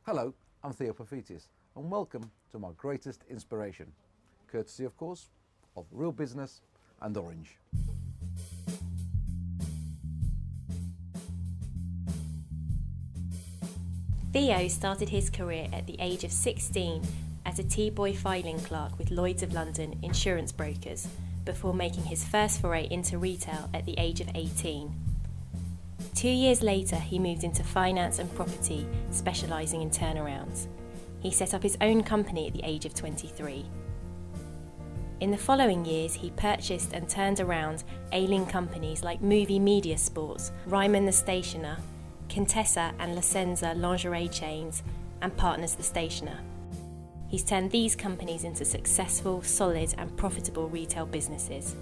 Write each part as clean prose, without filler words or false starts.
Hello, I'm Theo Paphitis and welcome to my greatest inspiration, courtesy of course of Real Business and Orange. Theo started his career at the age of 16 as a T-boy filing clerk with Lloyd's of London insurance brokers before making his first foray into retail at the age of 18. 2 years later, he moved into finance and property, specialising in turnarounds. He set up his own company at the age of 23. In the following years, he purchased and turned around ailing companies like Movie Media Sports, Ryman the Stationer, Contessa and Licenza lingerie chains, and Partners the Stationer. He's turned these companies into successful, solid and profitable retail businesses.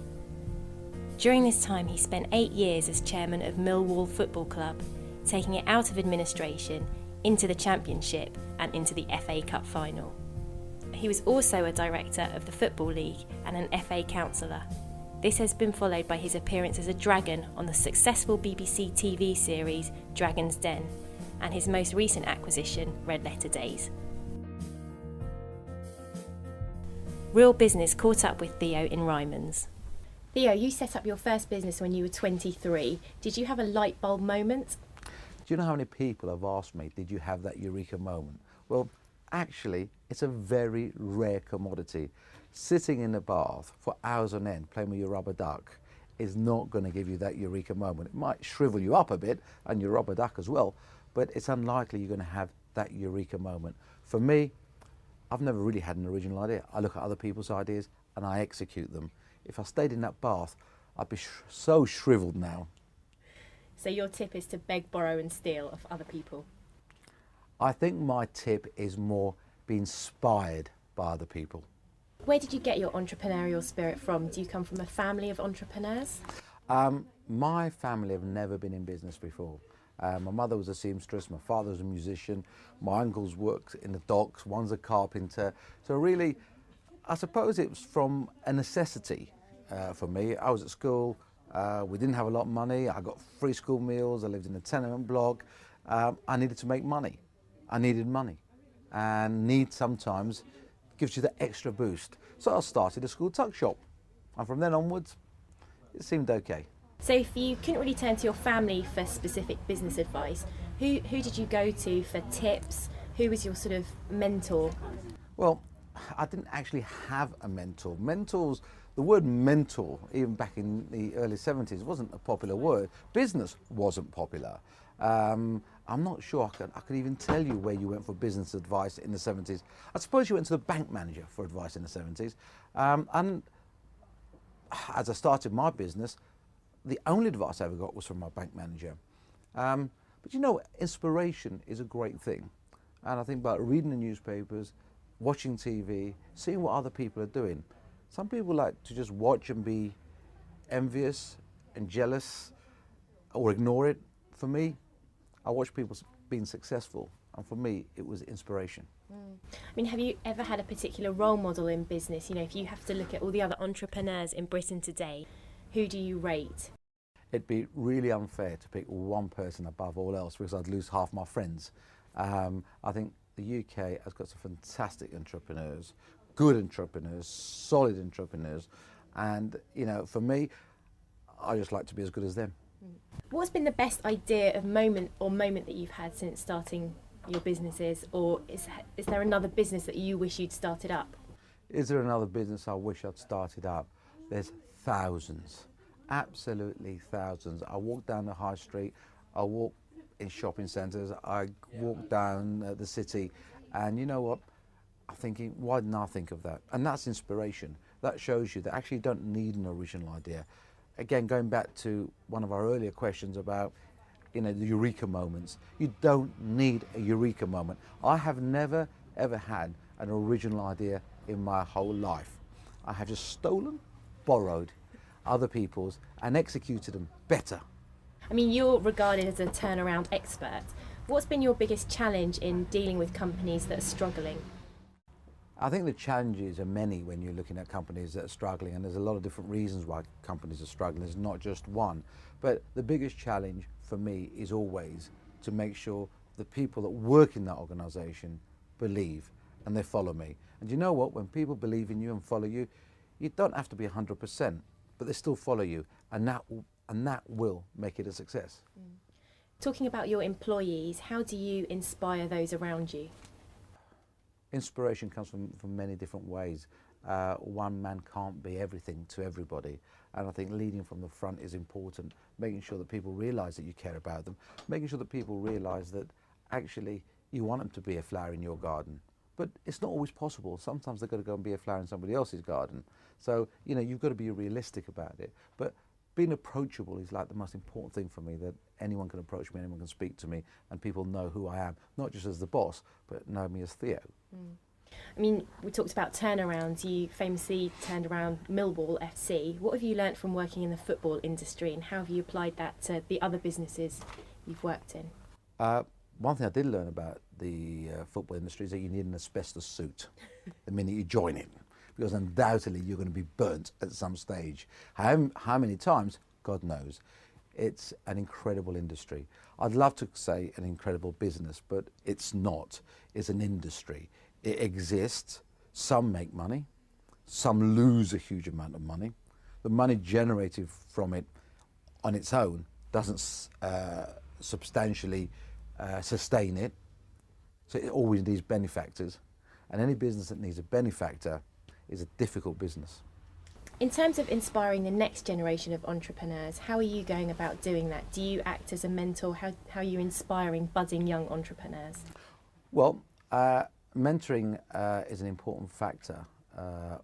During this time, he spent 8 years as chairman of Millwall Football Club, taking it out of administration, into the Championship and into the FA Cup final. He was also a director of the Football League and an FA councillor. This has been followed by his appearance as a dragon on the successful BBC TV series Dragon's Den and his most recent acquisition, Red Letter Days. Real Business caught up with Theo in Ryman's. Theo, you set up your first business when you were 23. Did you have a light bulb moment? Do you know how many people have asked me, did you have that eureka moment? Well, actually, it's a very rare commodity. Sitting in the bath for hours on end playing with your rubber duck is not going to give you that eureka moment. It might shrivel you up a bit and your rubber duck as well, but it's unlikely you're going to have that eureka moment. For me, I've never really had an original idea. I look at other people's ideas and I execute them. If I stayed in that bath, I'd be so shriveled now. So your tip is to beg, borrow and steal of other people? I think my tip is more be inspired by other people. Where did you get your entrepreneurial spirit from? Do you come from a family of entrepreneurs? My family have never been in business before. My mother was a seamstress, my father was a musician, my uncles worked in the docks, one's a carpenter. So really, I suppose it was from a necessity for me. I was at school, we didn't have a lot of money, I got free school meals, I lived in a tenement block. I needed to make money. I needed money, and need sometimes gives you that extra boost. So I started a school tuck shop, and from then onwards, it seemed okay. So if you couldn't really turn to your family for specific business advice, who did you go to for tips? Who was your sort of mentor? Well, I didn't actually have a mentor. Mentors, the word mentor, even back in the early 70s, wasn't a popular word. Business wasn't popular. I'm not sure I could even tell you where you went for business advice in the 70s. I suppose you went to the bank manager for advice in the 70s. And as I started my business, the only advice I ever got was from my bank manager. But you know, inspiration is a great thing. And I think about reading the newspapers, watching TV, seeing what other people are doing. Some people like to just watch and be envious and jealous or ignore it. For me, I watch people being successful, and for me, it was inspiration. I mean, have you ever had a particular role model in business? You know, if you have to look at all the other entrepreneurs in Britain today, who do you rate? It'd be really unfair to pick one person above all else because I'd lose half my friends. I think the UK has got some fantastic entrepreneurs, good entrepreneurs, solid entrepreneurs, and you know, for me, I just like to be as good as them. What's been the best idea of moment that you've had since starting your businesses, or is there another business that you wish you'd started up? Is there another business I wish I'd started up? There's thousands, absolutely thousands. I walk down the high street, I walk in shopping centres, I walk down the city, and you know what? I'm thinking, why didn't I think of that? And that's inspiration. That shows you that actually you don't need an original idea. Again, going back to one of our earlier questions about, you know, the eureka moments. You don't need a eureka moment. I have never ever had an original idea in my whole life. I have just stolen, borrowed other people's and executed them better. I mean, you're regarded as a turnaround expert. What's been your biggest challenge in dealing with companies that are struggling? I think the challenges are many when you're looking at companies that are struggling, and there's a lot of different reasons why companies are struggling. There's not just one. But the biggest challenge for me is always to make sure the people that work in that organisation believe and they follow me. And you know what? When people believe in you and follow you, you don't have to be 100%, but they still follow you, and that will make it a success. Talking about your employees, how do you inspire those around you? Inspiration comes from many different ways. One man can't be everything to everybody, and I think leading from the front is important, making sure that people realise that you care about them, making sure that people realise that actually you want them to be a flower in your garden. But it's not always possible. Sometimes they've got to go and be a flower in somebody else's garden. So, you know, you've got to be realistic about it. But being approachable is like the most important thing for me, that anyone can approach me, anyone can speak to me, and people know who I am, not just as the boss, but know me as Theo. I mean, we talked about turnarounds. You famously turned around Millwall FC. What have you learnt from working in the football industry, and how have you applied that to the other businesses you've worked in? One thing I did learn about the football industry is that you need an asbestos suit the minute you join it, because undoubtedly you're going to be burnt at some stage. How many times, God knows. It's an incredible industry. I'd love to say an incredible business, but it's not. It's an industry. It exists. Some make money. Some lose a huge amount of money. The money generated from it on its own doesn't substantially sustain it. So it always needs benefactors. And any business that needs a benefactor is a difficult business. In terms of inspiring the next generation of entrepreneurs, how are you going about doing that? Do you act as a mentor? How are you inspiring budding young entrepreneurs? Well, mentoring is an important factor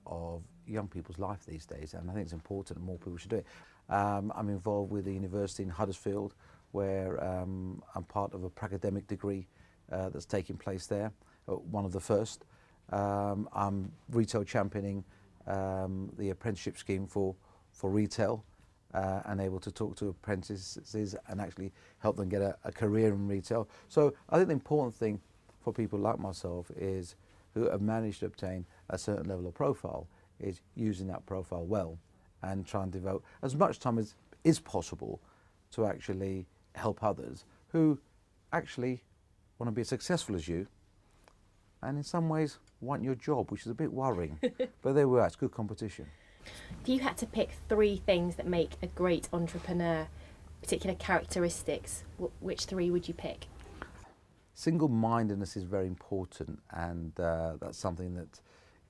of young people's life these days, and I think it's important and more people should do it. I'm involved with the university in Huddersfield, where I'm part of a academic degree that's taking place there, one of the first. I'm retail championing the apprenticeship scheme for retail, and able to talk to apprentices and actually help them get a career in retail. So I think the important thing for people like myself is, who have managed to obtain a certain level of profile, is using that profile well and try and devote as much time as is possible to actually help others who actually want to be as successful as you, and in some ways want your job, which is a bit worrying. But there we are, it's good competition. If you had to pick 3 things that make a great entrepreneur, particular characteristics, which 3 would you pick? Single-mindedness is very important, and that's something that,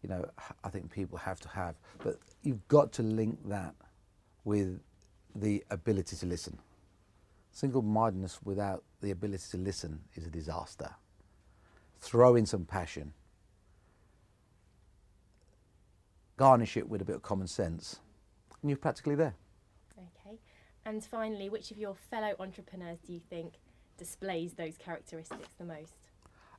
you know, I think people have to have. But you've got to link that with the ability to listen. Single-mindedness without the ability to listen is a disaster. Throw in some passion. Garnish it with a bit of common sense, and you're practically there. Okay. And finally, which of your fellow entrepreneurs do you think displays those characteristics the most?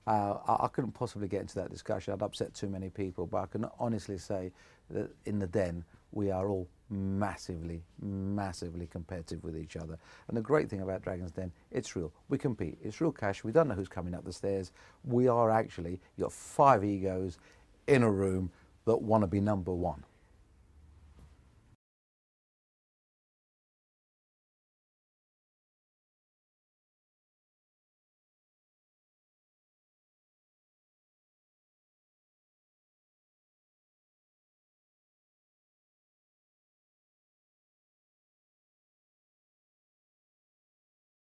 I couldn't possibly get into that discussion. I'd upset too many people, but I can honestly say that in the den, we are all massively, massively competitive with each other. And the great thing about Dragon's Den, it's real. We compete. It's real cash. We don't know who's coming up the stairs. We are actually, you've got 5 egos in a room that want to be number 1.